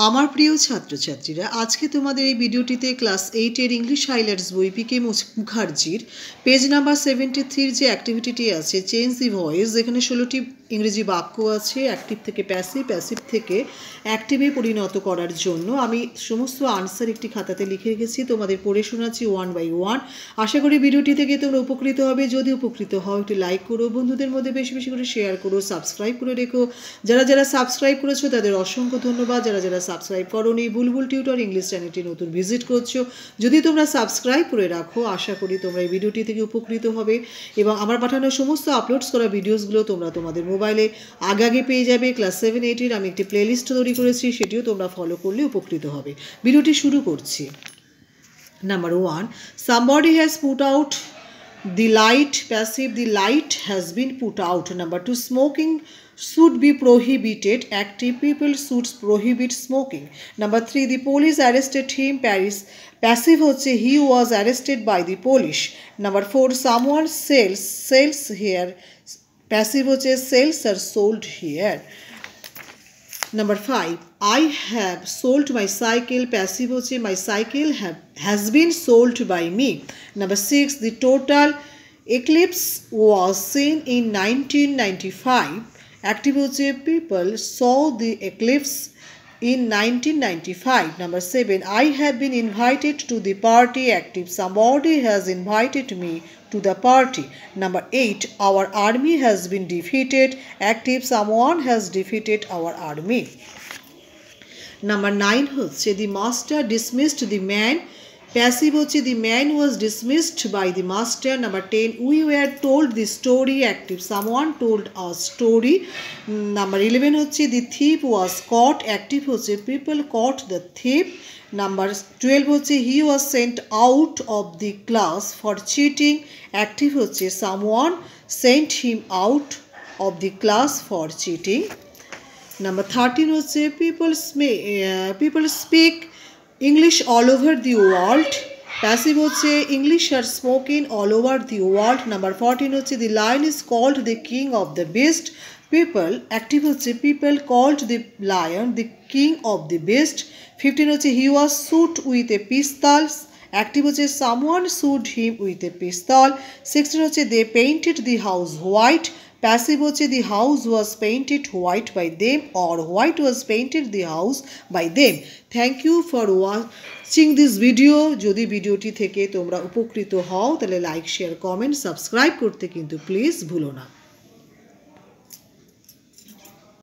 আমার প্রিয় ছাত্রছাত্রীরা, আজকে তোমাদের এই ভিডিওটিতে ক্লাস 8 এর ইংলিশ হাইলাইটস বই পিকে মুখার্জির পেজ নাম্বার 73 যে অ্যাক্টিভিটিটি আছে চেঞ্জ দি ভয়েস, যেখানে 16টি ইংরেজি বাক্য আছে অ্যাক্টিভ থেকে প্যাসিভ, প্যাসিভ থেকে অ্যাক্টিভে পরিণত করার জন্য আমি সমস্ত আনসার একটি খাতাতে লিখে রেখেছি, তোমাদের পড়ে শোনাচ্ছি 1 by 1। আশা করি ভিডিওটি থেকে তোমরা উপকৃত হবে। যদি উপকৃত হও একটি লাইক করো, বন্ধুদের মধ্যে বেশি বেশি করে শেয়ার করো, সাবস্ক্রাইব করে রেখো। যারা যারা সাবস্ক্রাইব করেছো তাদের অসংখ্য ধন্যবাদ। যারা যারা সাবস্ক্রাইব করোনি, বুলবুল টিউটর ইংলিশ চ্যানেলটি নতুন ভিজিট করছো, যদি তোমরা সাবস্ক্রাইব করে রাখো আশা করি তোমরা এই ভিডিওটি থেকে উপকৃত হবে এবং আমার পাঠানো সমস্ত আপলোডস করা ভিডিওসগুলো তোমরা তোমাদের মোবাইলে আগে আগে পেয়ে যাবে। ক্লাস 7 8 এর আমি একটি প্লেলিস্ট তৈরি করেছি, সেটিও তোমরা ফলো করলে উপকৃত হবে। ভিডিওটি শুরু করছি। Number 1, somebody has put out the light. Passive, the light has been put out. Number 2, smoking should be prohibited. Active, people should prohibit smoking. Number 3, the police arrested him. Passive hoche he was arrested by the police. Number 4, someone sells here. Passive hoche sells are sold here. Number 5, I have sold my cycle. Passive hoche my cycle has been sold by me. Number 6, the total eclipse was seen in 1995. Active hoche people saw the eclipse in 1995. Number 7, I have been invited to the party. Active, somebody has invited me to the party. Number 8, our army has been defeated. Active, someone has defeated our army. Number 9 hoche the master dismissed the man. Passive hoche the man was dismissed by the master. Number 10, we were told the story. Active, someone told a story. Number 11 hoche the thief was caught. Active hoche people caught the thief. Number 12 hoche he was sent out of the class for cheating. Active hoche someone sent him out of the class for cheating. Number 13 hoche people speak English all over the world. Passive hoche English are spoken all over the world. Number 14 hoche the lion is called the king of the beast. People, active hoche people called the lion the king of the beast. 15 hoche he was shot with a pistol. Active hoche someone shot him with a pistol. 16 hoche they painted the house white. Passive hoche the house was painted white by them, or white was painted the house by them. Thank you for watching this video. যদি ভিডিওটি থেকে তোমরা উপকৃত হও তাহলে like, share, comment, subscribe করতে কিন্তু please ভুলো না।